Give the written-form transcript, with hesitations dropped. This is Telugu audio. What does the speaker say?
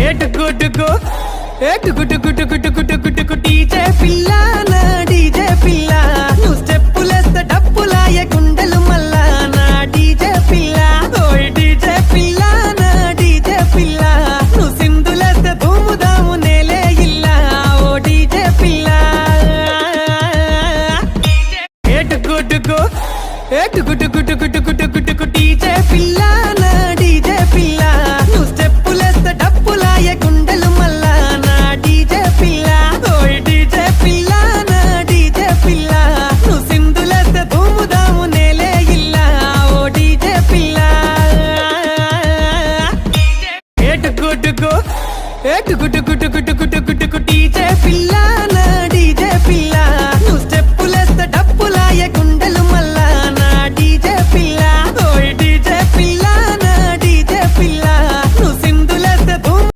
ఏటుకుటుకు ఏటుకుటుకుటుకుటుకుటుకుటుకు డీజే పిల్ల నా డీజే పిల్ల నువ్వు స్టెప్పులేస్తే డప్పులాయే గుండెలు మల్లా నా డీజే పిల్ల ఓయ్ డీజే పిల్ల నా డీజే పిల్ల నువ్వు సింధులేస్తే ధూముదాము నేలే ఇల్లా ఓ డీజే పిల్ల ఏటుకుటుకు ఏటుకుటుకుటుకుటుకుటుకుటుకు డీజే పిల్ల నా డీజే పిల్ల నువ్వు స్టెప్పులేస్తే డప్పులాయే గుండెలు మల్లా నా డీజే పిల్ల ఓయ్ డీజే పిల్ల నా డీజే పిల్ల నువ్వు సింధులేస్తే ధూముదాము నేలే ఇల్లా ఓ డీజే పిల్ల ఏటుకుటుకు ఏటుకుటుకుటుకుటుకుటుకుటుకు డీజే పిల్ల